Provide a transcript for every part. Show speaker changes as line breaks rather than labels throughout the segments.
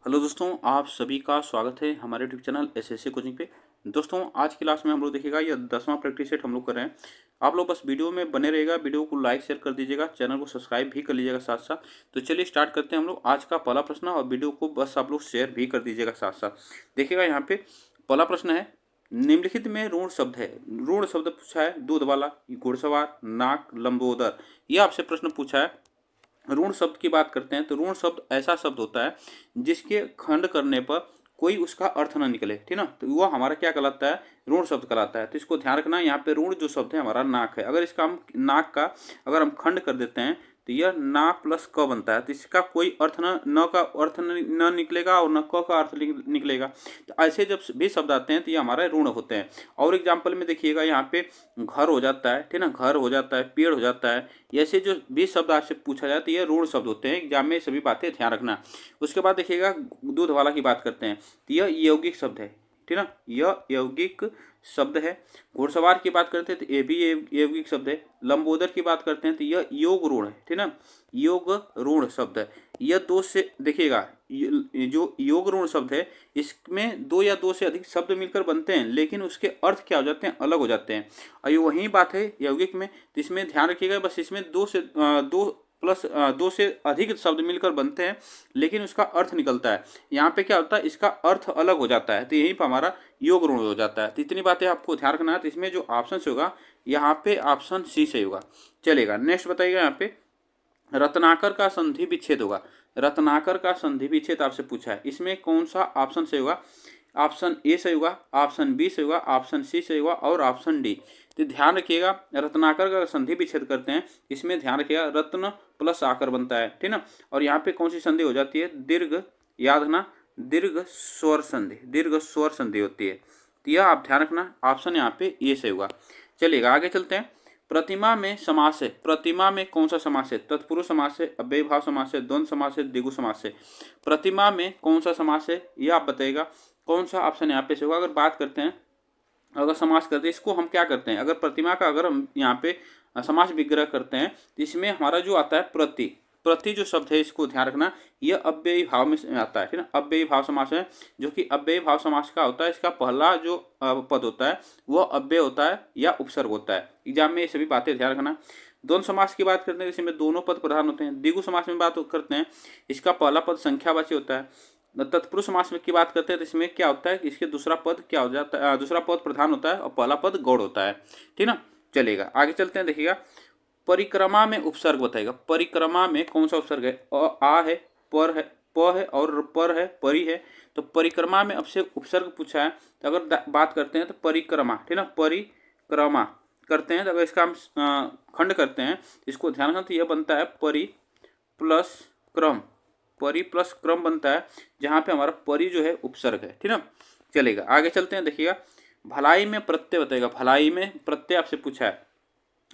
Hello दोस्तों, आप सभी का स्वागत है हमारे यूट्यूब चैनल एसएससी कोचिंग पे। दोस्तों, आज की क्लास में हम लोग देखिएगा ये 10वां प्रैक्टिस सेट हम लोग कर रहे हैं। आप लोग बस वीडियो में बने रहिएगा, वीडियो को लाइक शेयर कर दीजिएगा, चैनल को सब्सक्राइब भी कर लीजिएगा साथ साथ। तो चलिए स्टार्ट करते हैं हम लोग आज का पहला प्रश्न, और वीडियो को बस आप लोग शेयर भी कर दीजिएगा साथ साथ। देखिएगा यहाँ पे पहला प्रश्न है, निम्नलिखित में ऋण शब्द है। ऋण शब्द पूछा है दूध वाला, घुड़सवार, नाक, लंबोदर। ये आपसे प्रश्न पूछा है। ऋण शब्द की बात करते हैं तो ऋण शब्द ऐसा शब्द होता है जिसके खंड करने पर कोई उसका अर्थ ना निकले, ठीक ना, तो वह हमारा क्या कहलाता है, ऋण शब्द कहलाता है। तो इसको ध्यान रखना, यहाँ पे ऋण जो शब्द है हमारा नाक है। अगर इसका हम नाक का अगर हम खंड कर देते हैं तो यह ना प्लस क बनता है। तो इसका कोई अर्थ न का अर्थ न निकलेगा और न क का अर्थ निकलेगा। तो ऐसे जब भी शब्द आते हैं तो ये हमारे ऋण होते हैं। और एग्जाम्पल में देखिएगा यहाँ पे घर हो जाता है, ठीक ना, घर हो जाता है, पेड़ हो जाता है। ऐसे जो भी शब्द आपसे पूछा जाए तो ये ऋण शब्द होते हैं। एग्जाम में सभी बातें ध्यान रखना। उसके बाद देखिएगा दूध वाला की बात करते हैं तो यह यौगिक शब्द है, ठीक ना, यह यौगिक शब्द है। घुड़सवार की बात करते हैं तो ये भी यौगिक शब्द है। लंबोदर की बात करते हैं तो यह योग ऋण है, ठीक ना, योग ऋण शब्द है। यह दो से देखिएगा जो योग ऋण शब्द है इसमें दो या दो से अधिक शब्द मिलकर बनते हैं, लेकिन उसके अर्थ क्या हो जाते हैं, अलग हो जाते हैं। और ये वही बात है यौगिक में। तो इसमें ध्यान रखिएगा, बस इसमें दो से अधिक शब्द मिलकर बनते हैं, लेकिन उसका अर्थ निकलता है। यहाँ पे क्या होता है, इसका अर्थ अलग हो जाता है। तो यहीं पर हमारा योग ऋण हो जाता है। तो इतनी बातें आपको ध्यान रखना है। तो इसमें जो ऑप्शन होगा यहाँ पे ऑप्शन सी से होगा। चलेगा, नेक्स्ट बताइएगा। यहाँ पे रत्नाकर का संधि विच्छेद होगा। रत्नाकर का संधि विच्छेद आपसे पूछा है, इसमें कौन सा ऑप्शन से होगा। ऑप्शन ए से होगा, ऑप्शन बी से होगा, ऑप्शन सी से होगा और ऑप्शन डी। तो ध्यान रखिएगा, रत्नाकर का संधि विच्छेद करते हैं, इसमें ध्यान रखिएगा रत्न प्लस आकर बनता है, ठीक ना। और यहाँ पे कौन सी संधि हो जाती है, दीर्घ, याद रखना, दीर्घ स्वर संधि, दीर्घ स्वर संधि होती है। तो यह आप ध्यान रखना, ऑप्शन यहाँ पे ए से होगा। चलिएगा आगे चलते हैं। प्रतिमा में समास है। प्रतिमा में कौन सा समास है, तत्पुरुष समास है, अव्ययीभाव समास है, द्वंद्व समास है, द्विगु समास है। प्रतिमा में कौन सा समास है ये आप बताइएगा, कौन सा ऑप्शन यहाँ पे से होगा। अगर बात करते हैं, अगर समास करते हैं, इसको हम क्या करते हैं, अगर प्रतिमा का अगर हम यहाँ पे समास विग्रह करते हैं तो इसमें हमारा जो आता है प्रति, प्रति जो शब्द है इसको ध्यान रखना, यह अव्ययी भाव में आता है, ठीक ना। अव्ययी भाव समास है, जो कि अव्ययी भाव समास का होता है, इसका पहला जो पद होता है वह अव्यय होता है या उपसर्ग होता है। एग्जाम में ये सभी बातें ध्यान रखना। द्वंद्व समास की बात करते हैं, इसमें दोनों पद प्रधान होते हैं। द्विगु समास में बात करते हैं, इसका पहला पद संख्यावाची होता है। तत्पुरुष समास में की बात करते हैं तो इसमें क्या होता है, इसके दूसरा पद क्या हो जाता है, दूसरा पद प्रधान होता है और पहला पद गौड़ होता है, ठीक ना। चलेगा आगे चलते हैं। देखिएगा परिक्रमा में उपसर्ग बताएगा। परिक्रमा में कौन सा उपसर्ग है, आ है, पर है, प है और पर है, परि है। तो परिक्रमा में अब से उपसर्ग पूछा है, तो अगर बात करते हैं तो परिक्रमा, ठीक ना, परिक्रमा करते हैं तो अगर इसका हम खंड करते हैं, इसको ध्यान रखना, तो यह बनता है परि प्लस क्रम, परि प्लस क्रम बनता है, जहाँ पे हमारा परि जो है उपसर्ग है, ठीक ना। चलेगा आगे चलते हैं। देखिएगा भलाई में प्रत्यय बताएगा। भलाई में प्रत्यय आपसे पूछा है,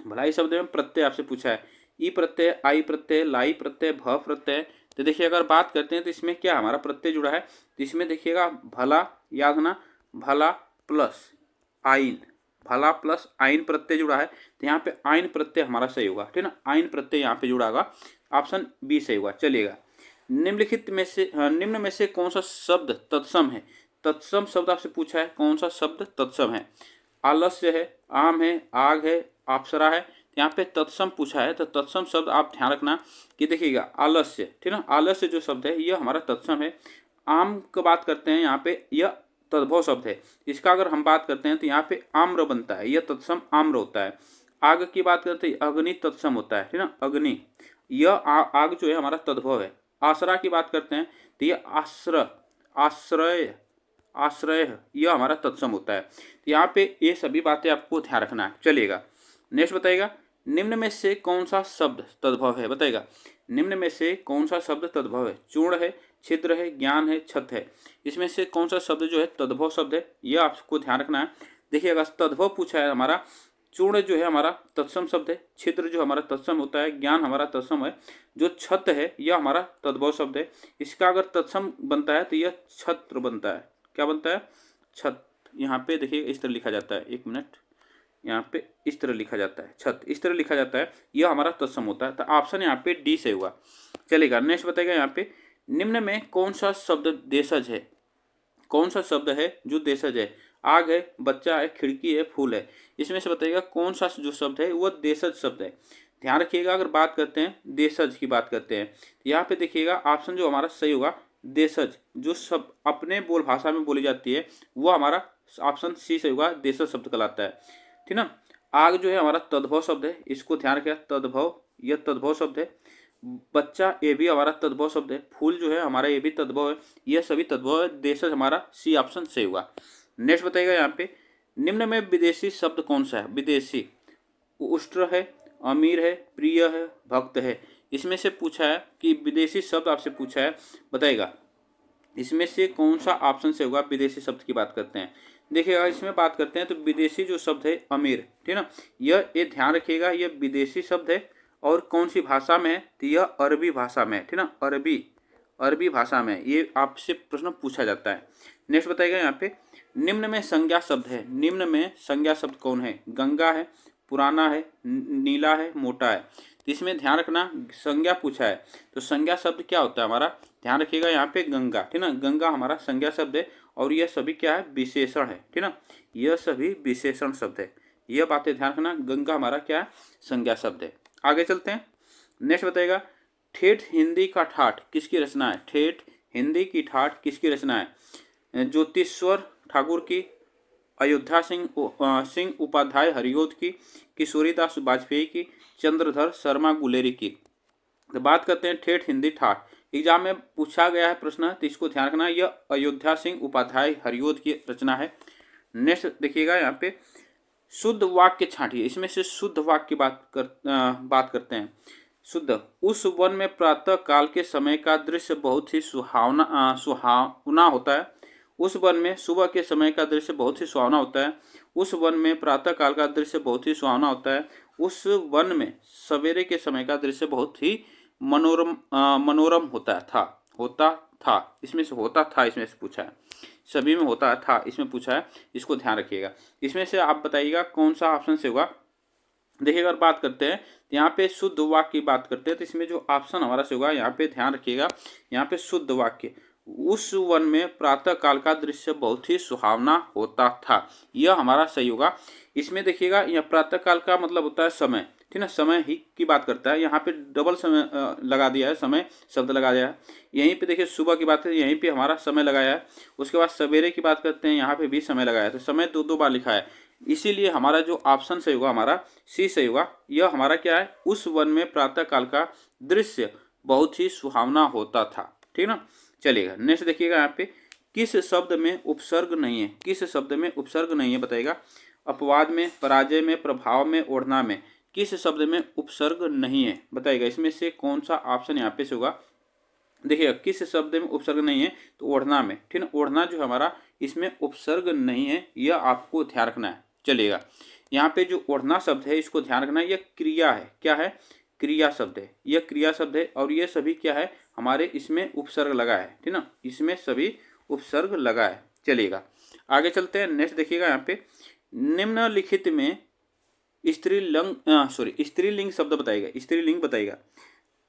भलाई शब्द में प्रत्यय आपसे पूछा है। ई प्रत्यय, आई प्रत्यय, लाई प्रत्यय, भ प्रत्यय। तो देखिए अगर बात करते हैं तो इसमें क्या हमारा प्रत्यय जुड़ा है, तो इसमें देखिएगा भला, याद ना, भला प्लस आइन, भला प्लस आइन प्रत्यय जुड़ा है। तो यहाँ पे आइन प्रत्यय हमारा सही होगा, ठीक ना, आइन प्रत्यय यहाँ पे जुड़ा होगा, ऑप्शन बी सही होगा। चलिएगा निम्नलिखित में से निम्न में से कौन सा शब्द तत्सम है। तत्सम शब्द आपसे पूछा है, कौन सा शब्द तत्सम है। आलस्य है, आम है, आग है, अप्सरा है। यहाँ पे तत्सम पूछा है, तो तत्सम शब्द आप ध्यान रखना कि देखिएगा आलस्य, ठीक ना, आलस्य जो शब्द है यह हमारा तत्सम है। आम की बात करते हैं, यहाँ पे यह तद्भव शब्द है। इसका अगर हम बात करते हैं तो यहाँ पे आम्र बनता है, यह तत्सम आम्र होता है। आग की बात करते हैं, अग्नि तत्सम होता है, ठीक ना, अग्नि, यह आग जो है हमारा तद्भव है। आश्रा की बात करते हैं तो यह आश्रय, आश्रय, आश्रय, यह हमारा तत्सम होता है। तो यहाँ पे ये सभी बातें आपको ध्यान रखना है। चलिएगा नेक्स्ट बताइएगा, निम्न में से कौन सा शब्द तद्भव है बताइएगा। निम्न में से कौन सा शब्द तद्भव है। चूर्ण है, छिद्र है, ज्ञान है, छत है। इसमें से कौन सा शब्द जो है तद्भव शब्द है, यह आपको ध्यान रखना है। देखिए अगर तद्भव पूछा है हमारा, चूर्ण जो है हमारा तत्सम शब्द है, छिद्र जो हमारा तत्सम होता है, ज्ञान हमारा तत्सम है, जो छत है यह हमारा तद्भव शब्द है। इसका अगर तत्सम बनता है तो यह छत्र बनता है। क्या बनता है, छत। यहाँ पे देखिए इस तरह लिखा जाता है, एक मिनट, यहाँ पे इस तरह लिखा जाता है, छत इस तरह लिखा जाता है, यह हमारा तत्सम होता है। तो ऑप्शन यहाँ पे डी से होगा। चलेगा नेक्स्ट बताएगा, यहाँ पे निम्न में कौन सा शब्द देशज है? कौन सा शब्द है जो देशज है? आग है, बच्चा है, खिड़की है, फूल है। इसमें से बताइएगा कौन सा जो शब्द है वह देशज शब्द है। ध्यान रखिएगा, अगर बात करते हैं देशज की बात करते हैं तो यहाँ पे देखिएगा ऑप्शन जो हमारा सही होगा देशज, जो शब्द अपने बोल भाषा में बोली जाती है वो हमारा ऑप्शन सी सही होगा, देशज शब्द कहलाता है। ठीक ना। आग जो है हमारा तद्भव शब्द है, इसको ध्यान रखिएगा, तद्भव, यह तद्भव शब्द है। बच्चा ये भी हमारा तद्भव शब्द है। फूल जो है हमारा ये भी तद्भव है। यह सभी तद्भव है। देशज हमारा सी ऑप्शन सही होगा। नेक्स्ट बताइएगा यहाँ पे, निम्न में विदेशी शब्द कौन सा है? विदेशी, उष्ट्र है, अमीर है, प्रिय है, भक्त है। इसमें से पूछा है कि विदेशी शब्द आपसे पूछा है, बताइएगा इसमें से कौन सा ऑप्शन से होगा? विदेशी शब्द की बात करते हैं। देखिएगा इसमें बात करते हैं तो विदेशी जो शब्द है अमीर, ठीक ना, ये ध्यान रखिएगा, यह विदेशी शब्द है और कौन सी भाषा में है? तो यह अरबी भाषा में है। ठीक ना, अरबी भाषा में ये आपसे प्रश्न पूछा जाता है। नेक्स्ट बताइएगा यहाँ पे, निम्न में संज्ञा शब्द है। निम्न में संज्ञा शब्द कौन है? गंगा है, पुराना है, नीला है, मोटा है। तो इसमें ध्यान रखना, संज्ञा पूछा है तो संज्ञा शब्द क्या होता है हमारा? ध्यान रखिएगा यहाँ पे गंगा, ठीक ना, गंगा हमारा संज्ञा शब्द है और यह सभी क्या है? विशेषण है। ठीक ना, यह सभी विशेषण शब्द है। यह बातें ध्यान रखना, गंगा हमारा क्या है? संज्ञा शब्द है। आगे चलते हैं। नेक्स्ट बताइएगा, ठेठ हिंदी का ठाठ किसकी रचना है? ठेठ हिंदी की ठाठ किसकी रचना है? ज्योतिश्वर ठाकुर की, अयोध्या सिंह उपाध्याय हरिओद की, किशोरीदास वाजपेयी की, चंद्रधर शर्मा गुलेरी की। तो बात करते हैं ठेठ हिंदी ठाठ, एग्जाम में पूछा गया है प्रश्न, तो इसको ध्यान रखना, यह अयोध्या सिंह उपाध्याय हरिओद की रचना है। नेक्स्ट देखिएगा यहाँ पे, शुद्ध वाक्य छांटिए। इसमें से शुद्ध वाक्य की बात करते हैं। शुद्ध, उस वन में प्रातः काल के समय का दृश्य बहुत ही सुहावना होता है। उस वन में सुबह के समय का दृश्य बहुत ही सुहावना होता है। उस वन में प्रातः काल का दृश्य बहुत ही सुहावना होता है। उस वन में सवेरे के समय का दृश्य बहुत ही मनोरम होता था। इसमें से होता था, इसमें से पूछा है, सभी में होता था इसमें पूछा है, इसको ध्यान रखिएगा। इसमें से आप बताइएगा कौन सा ऑप्शन से होगा? देखिए अगर बात करते हैं यहाँ पे शुद्ध वाक्य की बात करते हैं तो इसमें जो ऑप्शन हमारा से होगा, यहाँ पे ध्यान रखिएगा, यहाँ पे शुद्ध वाक्य, उस वन में प्रातः काल का दृश्य बहुत ही सुहावना होता था, यह हमारा सही होगा। इसमें देखिएगा यह प्रातः काल का मतलब होता है समय, ठीक है, समय ही की बात करता है। यहाँ पे डबल समय लगा दिया है, समय शब्द लगा दिया है। यहीं पे देखिए सुबह की बात करें, यहीं पे हमारा समय लगाया है। उसके बाद सवेरे की बात करते हैं, यहाँ पे भी समय लगाया है, तो समय दो बार लिखा है। इसीलिए हमारा जो ऑप्शन सही होगा हमारा सी सही होगा। यह हमारा क्या है? उस वन में प्रातः काल का दृश्य बहुत ही सुहावना होता था। ठीक ना, चलिएगा नेक्स्ट देखिएगा यहाँ पे, किस शब्द में उपसर्ग नहीं है? किस शब्द में उपसर्ग नहीं है बताइएगा? अपवाद में, पराजय में, प्रभाव में, ओढ़ना में, किस शब्द में उपसर्ग नहीं है बताइएगा? इसमें से कौन सा ऑप्शन यहाँ पे से होगा? देखिएगा किस शब्द में उपसर्ग नहीं है, तो ओढ़ना में, ठीक है, ओढ़ना जो हमारा इसमें उपसर्ग नहीं है, यह आपको ध्यान रखना है। चलिएगा यहाँ पे जो ओढ़ना शब्द है इसको ध्यान रखना है, यह क्रिया है। क्या है? क्रिया शब्द है, यह क्रिया शब्द है और ये सभी क्या है हमारे इसमें उपसर्ग लगा है, ठीक ना, इसमें सभी उपसर्ग लगा है। चलिएगा आगे चलते हैं। नेक्स्ट देखिएगा यहाँ पे, निम्नलिखित में स्त्रीलिंग शब्द बताइएगा, स्त्रीलिंग बताइएगा,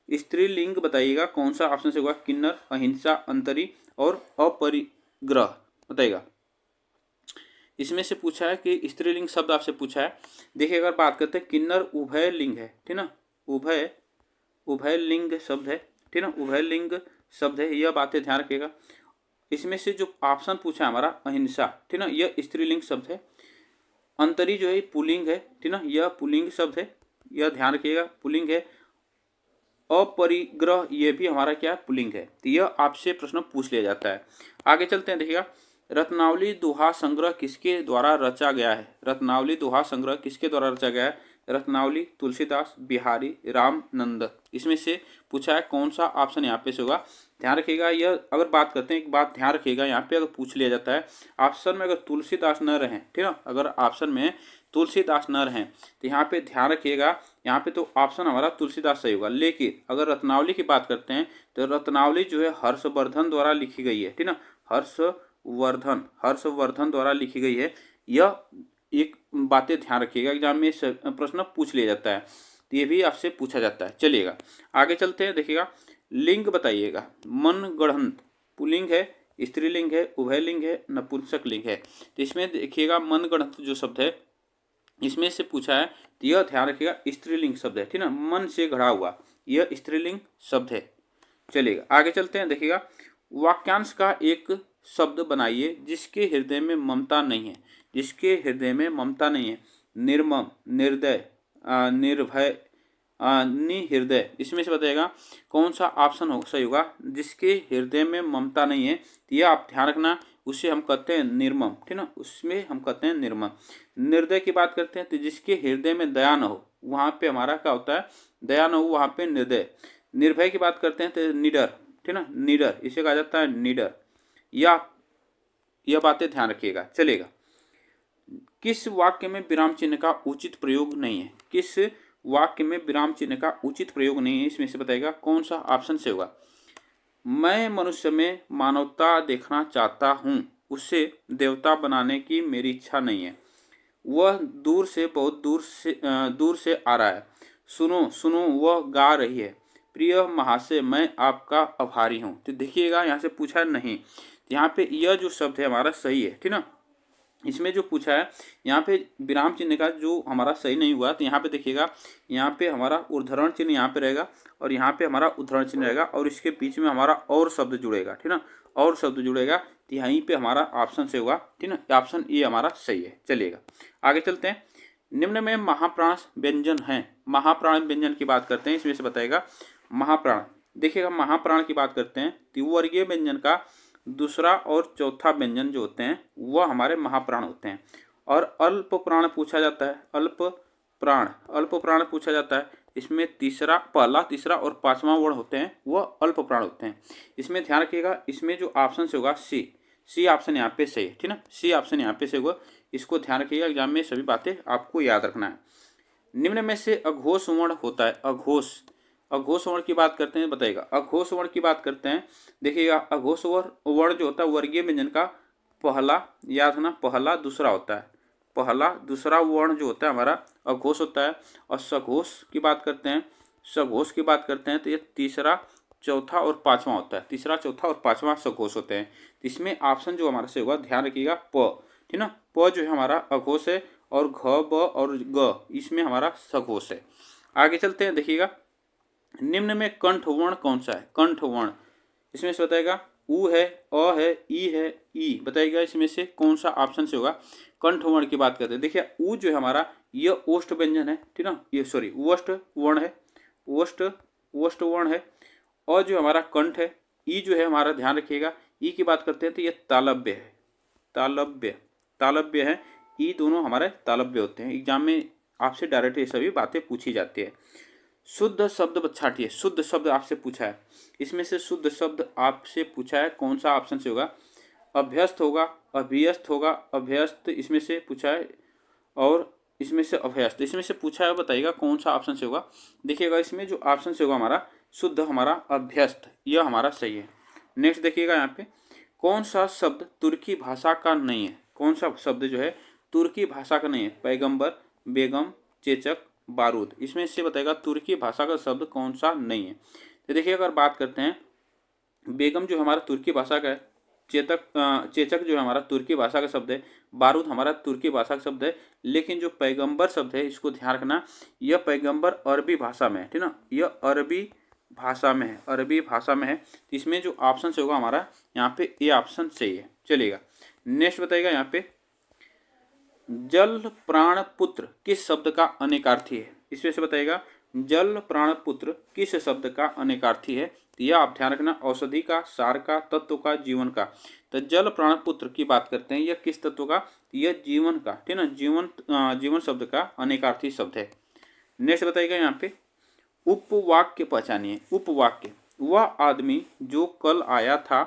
स्त्रीलिंग बताइएगा कौन सा ऑप्शन से होगा? किन्नर, अहिंसा, अंतरी और अपरिग्रह बताइएगा। इसमें से पूछा है कि स्त्रीलिंग शब्द आपसे पूछा है। देखिए अगर बात करते हैं, किन्नर उभय लिंग है, ठीक ना, उभय लिंग शब्द है, ठीक ना, उभय लिंग शब्द है, यह बातें ध्यान रखिएगा। इसमें से जो ऑप्शन पूछा है हमारा अहिंसा, ठीक ना, यह स्त्रीलिंग शब्द है। अंतरी जो है पुल्लिंग है, ठीक ना, यह पुल्लिंग शब्द है, यह ध्यान रखिएगा, पुल्लिंग है। अपरिग्रह ये भी हमारा क्या पुल्लिंग है, तो यह आपसे प्रश्न पूछ लिया जाता है। आगे चलते हैं, देखिएगा रत्नावली दोहा संग्रह किसके द्वारा रचा गया है? रत्नावली दोहा संग्रह किसके द्वारा रचा गया है? रत्नावली, तुलसीदास, बिहारी, रामानंद। इसमें से पूछा है कौन सा ऑप्शन यहाँ पे से होगा? ध्यान रखिएगा, यह अगर बात करते हैं, एक बात ध्यान रखिएगा, यहाँ पे अगर पूछ लिया जाता है ऑप्शन में अगर तुलसीदास न रहें, ठीक है, अगर ऑप्शन में तुलसीदास न रहें तो यहाँ पे ध्यान रखिएगा, यहाँ पे तो ऑप्शन हमारा तुलसीदास सही होगा। लेकिन अगर रत्नावली की बात करते हैं तो रत्नावली जो है हर्षवर्धन द्वारा लिखी गई है, ठीक ना, हर्षवर्धन द्वारा लिखी गई है। यह एक बातें ध्यान रखिएगा, एग्जाम में प्रश्न पूछ लिया जाता है, तो ये भी आपसे पूछा जाता है। चलिएगा आगे चलते हैं, देखिएगा लिंग बताइएगा। मनगढ़ंत पुल्लिंग है, स्त्रीलिंग है, उभयलिंग है, नपुंसक लिंग है। तो इसमें देखिएगा मनगढ़ंत जो शब्द है इसमें से पूछा है, तो यह ध्यान रखिएगा स्त्रीलिंग शब्द है, ठीक ना, मन से गढ़ा हुआ, यह स्त्रीलिंग शब्द है। चलिएगा आगे चलते हैं। देखिएगा वाक्यांश का एक शब्द बनाइए जिसके हृदय में ममता नहीं है, जिसके हृदय में ममता नहीं है। निर्मम, निर्दय, निर्भय, निहृदय, इसमें से बताइएगा कौन सा ऑप्शन सही होगा। जिसके हृदय में ममता नहीं है, तो यह आप ध्यान रखना, उसे हम कहते हैं निर्मम, ठीक ना, उसमें हम कहते हैं निर्मम। निर्दय की बात करते हैं तो जिसके हृदय में दया न हो, वहाँ पे हमारा क्या होता है, दया न हो, वहाँ पे निर्दय। निर्भय की बात करते हैं तो निडर, ठीक ना, निडर, इसे कहा जाता है निडर। यह बातें ध्यान रखिएगा। चलेगा, किस वाक्य में विराम चिन्ह का उचित प्रयोग नहीं है, किस वाक्य में विराम चिन्ह का उचित प्रयोग नहीं है, इसमें से बताइएगा कौन सा ऑप्शन से होगा। मैं मनुष्य में मानवता देखना चाहता हूँ, उसे देवता बनाने की मेरी इच्छा नहीं है। वह दूर से, बहुत दूर से आ रहा है। सुनो सुनो, वह गा रही है। प्रिय महाशय, मैं आपका आभारी हूँ। तो देखिएगा यहाँ से पूछा नहीं, यहाँ पे यह जो शब्द है हमारा सही है, ठीक ना। इसमें जो पूछा है यहाँ पे विराम चिन्ह का जो हमारा सही नहीं हुआ, तो यहाँ पे देखिएगा, यहाँ पे हमारा उद्धरण चिन्ह यहाँ पे रहेगा और यहाँ पे हमारा उद्धरण चिन्ह रहेगा और इसके बीच में हमारा और शब्द जुड़ेगा, ठीक ना, और शब्द जुड़ेगा, तो यहीं पे हमारा ऑप्शन से होगा, ठीक ना, ऑप्शन ए हमारा सही है। चलिएगा आगे चलते हैं। निम्न में महाप्राण व्यंजन है, महाप्राण व्यंजन की बात करते हैं, इसमें से बताएगा महाप्राण। देखिएगा महाप्राण की बात करते हैं तो वर्गीय व्यंजन का दूसरा और चौथा व्यंजन जो होते हैं वह हमारे महाप्राण होते हैं। और अल्प प्राण पूछा जाता है, अल्प प्राण पूछा जाता है, इसमें तीसरा, पहला, तीसरा और पांचवा वर्ण होते हैं वह अल्प प्राण होते हैं। इसमें ध्यान रखिएगा, इसमें जो ऑप्शन से होगा सी ऑप्शन यहाँ पे सही है, ठीक ना, सी ऑप्शन यहाँ पे से होगा, इसको ध्यान रखिएगा, एग्जाम में सभी बातें आपको याद रखना है। निम्न में से अघोष वर्ण होता है, अघोष वर्ण की बात करते हैं, बताइएगा अघोष वर्ण की बात करते हैं। देखिएगा अघोष वर्ण जो होता है वर्गीय व्यंजन का पहला, याद रखना, पहला दूसरा होता है, पहला दूसरा वर्ण जो होता है हमारा अघोष होता है। और सघोष की बात करते हैं, सघोष की बात करते हैं तो ये तीसरा, चौथा और पांचवा होता है, तीसरा, चौथा और पांचवा सघोष होते हैं। इसमें ऑप्शन जो हमारा से होगा, ध्यान रखिएगा प, ठीक ना, प जो है हमारा अघोष है और घ, ब और ग इसमें हमारा सघोष है। आगे चलते हैं। देखिएगा निम्न में कंठ वर्ण कौन सा है, कंठ वर्ण, इसमें से बताएगा उ है, अ है, ई है, ई, बताइएगा इसमें से कौन सा ऑप्शन से होगा। कंठ वर्ण की बात करते हैं, देखिए उ जो है हमारा यह ओष्ठ व्यंजन है, ठीक ना, ये सॉरी ओष्ठ वर्ण है, ओष्ठ वर्ण है। अ जो हमारा कंठ है, ई जो है हमारा, ध्यान रखिएगा, ई की बात करते हैं तो ये तालव्य है, तालव्य है, ई दोनों हमारे तालव्य होते हैं। एग्जाम में आपसे डायरेक्ट ये सभी बातें पूछी जाती है। शुद्ध शब्द छाटिए, शुद्ध शब्द आपसे पूछा है, इसमें से शुद्ध शब्द आपसे पूछा है कौन सा ऑप्शन से होगा। अभ्यस्त होगा, अभियस्त होगा, अभ्यस्त इसमें से पूछा है, और इसमें से अभ्यस्त इसमें से पूछा है, बताइएगा कौन सा ऑप्शन से होगा। देखिएगा इसमें जो ऑप्शन से होगा हमारा शुद्ध, हमारा अभ्यस्त, यह हमारा सही है। नेक्स्ट देखिएगा यहाँ पे कौन सा शब्द तुर्की भाषा का नहीं है, कौन सा शब्द जो है तुर्की भाषा का नहीं है। पैगंबर, बेगम, चेचक, बारूद, इसमें से बताएगा तुर्की भाषा का शब्द कौन सा नहीं है। तो देखिए अगर बात करते हैं, बेगम जो हमारा तुर्की भाषा का है, चेचक जो हमारा तुर्की भाषा का शब्द है, बारूद हमारा तुर्की भाषा का शब्द है, लेकिन जो पैगंबर शब्द है इसको ध्यान रखना, यह पैगंबर अरबी भाषा में है, ठीक ना, यह अरबी भाषा में है, अरबी भाषा में है। तो इसमें जो ऑप्शन से होगा हमारा यहाँ पे ये ऑप्शन सही है। चलिएगा नेक्स्ट बताइएगा यहाँ पे जल प्राण पुत्र किस शब्द का अनेकार्थी है, इसमें से बताइएगा जल प्राण पुत्र किस शब्द का अनेकार्थी है। तो यह आप ध्यान रखना, औषधि का, सार का, तत्व का, जीवन का। तो जल प्राण पुत्र की बात करते हैं, यह किस तत्व का, यह जीवन का, ठीक ना, जीवन शब्द का अनेकार्थी शब्द है। नेक्स्ट बताइएगा यहाँ पे उपवाक्य पहचानिए। उपवाक्य, वह आदमी जो कल आया था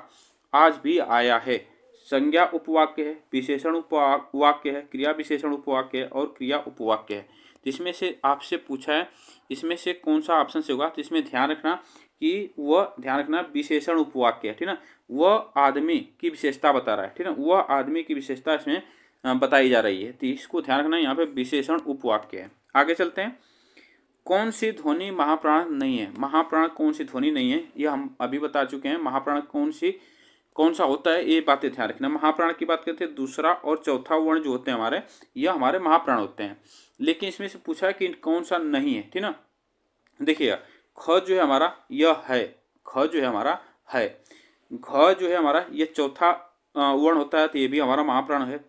आज भी आया है, संज्ञा उपवाक्य है, विशेषण उपवाक्य है, क्रिया विशेषण उपवाक्य है और क्रिया उपवाक्य है। तो इसमें से आपसे पूछा है, इसमें से कौन सा ऑप्शन से होगा। तो इसमें ध्यान रखना कि वह, ध्यान रखना विशेषण उपवाक्य है, ठीक ना, वह आदमी की विशेषता बता रहा है, ठीक ना, वह आदमी की विशेषता इसमें बताई जा रही है। तो इसको ध्यान रखना, यहाँ पे विशेषण उपवाक्य है। आगे चलते हैं। कौन सी ध्वनि महाप्राण नहीं है? महाप्राण कौन सी ध्वनि नहीं है, ये हम अभी बता चुके हैं। महाप्राण कौन सा होता है, ये बातें ध्यान रखना। महाप्राण की बात करते हैं, दूसरा और चौथा वर्ण जो होते हैं हमारे, यह हमारे महाप्राण होते हैं। लेकिन इसमें से पूछा है कि कौन सा नहीं है, ठीक ना। देखिएगा, ख जो है हमारा यह है, ख जो है हमारा है, घ जो है हमारा ये चौथा वर्ण होता है, तो ये भी हमारा महाप्राण है।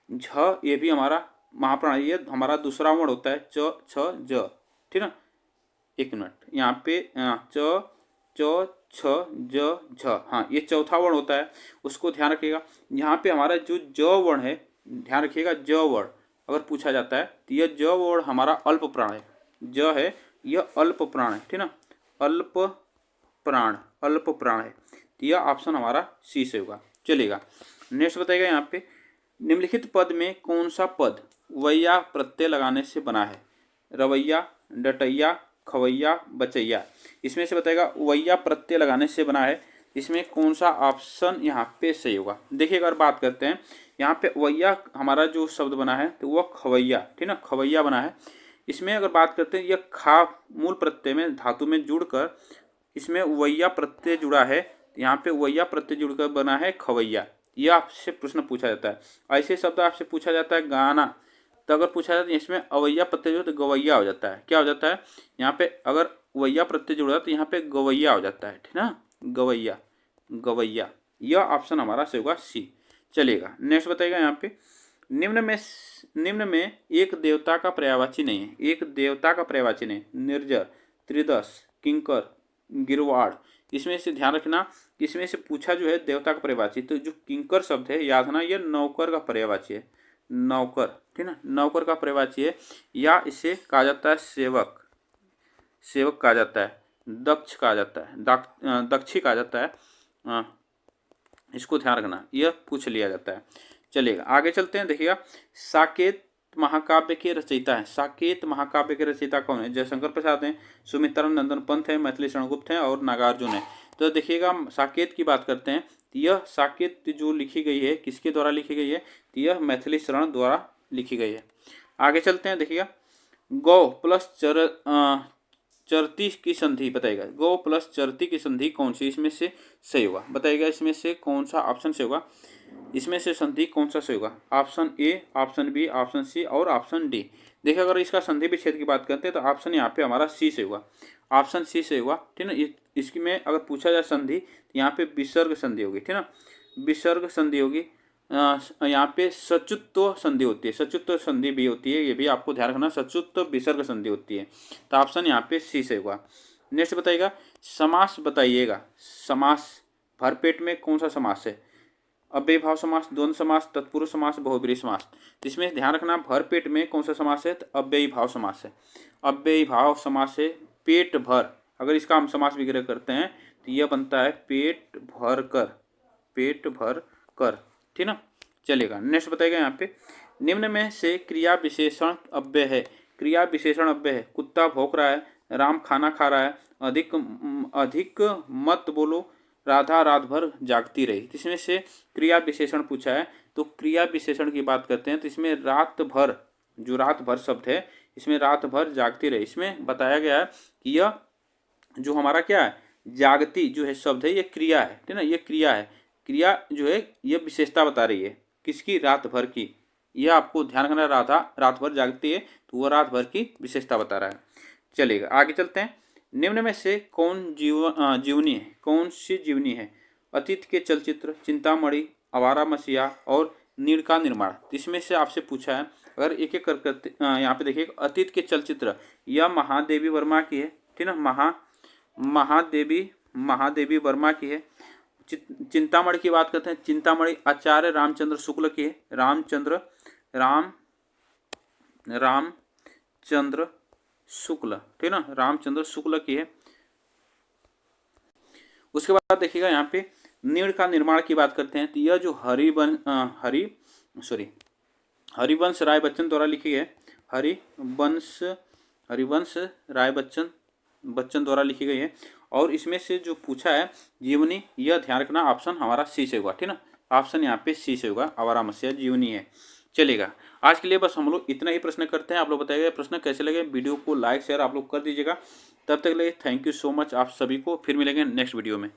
झ ये भी हमारा महाप्राण है, ये हमारा दूसरा वर्ण होता है। च छ ज, ठीक ना। एक मिनट, यहाँ पे च च छ ज झ, हाँ ये चौथा वर्ण होता है, उसको ध्यान रखिएगा। यहाँ पे हमारा जो ज वर्ण है, ध्यान रखिएगा, ज वर्ण अगर पूछा जाता है तो यह ज वर्ण हमारा अल्प प्राण है। ज है यह अल्प प्राण है, ठीक ना, अल्प प्राण, अल्प प्राण है, तो यह ऑप्शन हमारा सी से होगा। चलेगा, नेक्स्ट बताइएगा। यहाँ पे निम्नलिखित पद में कौन सा पद वैया प्रत्यय लगाने से बना है? रवैया, डटैया, खवैया, बचैया। इसमें से बताएगा वैया प्रत्यय लगाने से बना है, इसमें कौन सा ऑप्शन यहाँ पे सही होगा? देखिए, अगर बात करते हैं यहाँ पे वैया हमारा जो शब्द बना है तो वह खवैया, ठीक ना, खवैया बना है। इसमें अगर बात करते हैं, यह खा मूल प्रत्यय में धातु में जुड़कर इसमें वैया प्रत्यय जुड़ा है, यहाँ पे वैया प्रत्यय जुड़कर बना है खवैया। यह आपसे प्रश्न पूछा जाता है। ऐसे शब्द आपसे पूछा जाता है गाना, तो अगर पूछा जाता है इसमें अवैया प्रत्यय जो तो गवैया हो जाता है। क्या हो जाता है? यहाँ पे अगर वैया प्रत्यय जुड़ा तो यहाँ पे गवैया हो जाता है, ठीक ना, गवैया, गवैया। यह ऑप्शन हमारा सही होगा सी। चलेगा, नेक्स्ट बताइएगा। यहाँ पे निम्न में एक देवता का पर्यायवाची नहीं है, एक देवता का पर्यायवाची नहीं, निर्जर, त्रिदश, किंकर, गिरवाड़। इसमें से ध्यान रखना, इसमें से पूछा जो है देवता का पर्यायवाची, तो जो किंकर शब्द है याद रखना, यह नौकर का पर्यायवाची है, नौकर, ठीक ना, नौकर का पर्यायवाची है, या इसे कहा जाता है सेवक, सेवक कहा जाता है, दक्ष कहा जाता है, दक्षी कहा जाता है। इसको ध्यान रखना, यह पूछ लिया जाता है। चलेगा, आगे चलते हैं। देखिएगा, साकेत महाकाव्य के रचयिता हैं। साकेत महाकाव्य के रचयिता कौन है? जयशंकर प्रसाद हैं, सुमित्रा नंदन पंत है, मैथिली शरण गुप्त हैं और नागार्जुन है। तो देखिएगा, साकेत की बात करते हैं, यह साकेत जो लिखी गई है किसके द्वारा लिखी गई है? तो यह मैथिली शरण द्वारा लिखी गई है। आगे चलते हैं। देखिएगा, गौ प्लस चरती की संधि बताएगा, गौ प्लस चरती की संधि कौन सी इसमें से सही होगा? बताएगा इसमें से कौन सा ऑप्शन से होगा, इसमें से संधि कौन सा सही होगा? Option A, option B, option C और ऑप्शन डी। देखिए, अगर इसका संधि विच्छेद की बात करते हैं तो ऑप्शन यहाँ पे हमारा सी से होगा, ऑप्शन सी से होगा, ठीक ना। इसकी में अगर पूछा जाए संधि, तो यहाँ पे विसर्ग संधि होगी, ठीक ना, विसर्ग संधि होगी। यहाँ पे सचुत्व संधि होती है, सचुत्व संधि भी होती है, ये भी आपको ध्यान रखना, सचुत्व विसर्ग संधि होती है। तो ऑप्शन यहाँ पे सी से होगा। नेक्स्ट बताइएगा, समास बताइएगा। समास भरपेट में कौन सा समास है? अव्ययीभाव समास, द्वंद्व समास, तत्पुरुष समास, बहुब्रीहि समास। इसमें ध्यान रखना, भरपेट में कौन सा समास है? तो अव्ययीभाव समास है, अव्ययीभाव समास है। पेट भर, अगर इसका हम समास विग्रह करते हैं तो यह बनता है पेट भर कर, पेट भर कर, ठीक ना। चलेगा, नेक्स्ट बताइएगा। यहाँ पे निम्न में से क्रिया विशेषण अव्यय है, क्रिया विशेषण अव्यय है। कुत्ता भौंक रहा है, राम खाना खा रहा है, अधिक मत बोलो, राधा रात भर जागती रही। इसमें से क्रिया विशेषण पूछा है, तो क्रिया विशेषण की बात करते हैं तो इसमें रात भर, जो रात भर शब्द है, इसमें रात भर जागती रही, इसमें बताया गया है कि यह जो हमारा क्या है, जागती जो है शब्द है, ये क्रिया है, ठीक ना, ये क्रिया है। क्रिया जो है ये विशेषता बता रही है, किसकी? रात भर की। यह आपको ध्यान रखना, राधा रात भर जागती है, तो वह रात भर की विशेषता बता रहा है। चलिएगा, आगे चलते हैं। निम्न में से कौन जीवनी है, कौन सी जीवनी है? अतीत के चलचित्र, चिंतामणि, आवारा मसीहा और नीड़ का निर्माण। इसमें से आपसे पूछा है, अगर एक एक करके यहाँ पे देखिए, अतीत के चलचित्र यह महादेवी वर्मा की है, ठीक ना, महादेवी वर्मा की है। चिंतामणि की बात करते हैं, चिंतामणि आचार्य रामचंद्र शुक्ल की है, रामचंद्र शुक्ल, ठीक ना, रामचंद्र शुक्ल की है। उसके बाद देखिएगा, यहाँ पे नीड़ का निर्माण की बात करते हैं, तो यह जो हरिवंश राय बच्चन द्वारा लिखी है, हरिवंश राय बच्चन द्वारा लिखी गई है। और इसमें से जो पूछा है जीवनी, यह ध्यान रखना, ऑप्शन हमारा सी से होगा, ठीक ना, ऑप्शन यहाँ पे सी से होगा, आवारा मसीहा जीवनी है। चलेगा। आज के लिए बस हम लोग इतना ही प्रश्न करते हैं। आप लोग बताइएगा प्रश्न कैसे लगे, वीडियो को लाइक शेयर आप लोग कर दीजिएगा। तब तक के लिए थैंक यू सो मच आप सभी को, फिर मिलेंगे नेक्स्ट वीडियो में।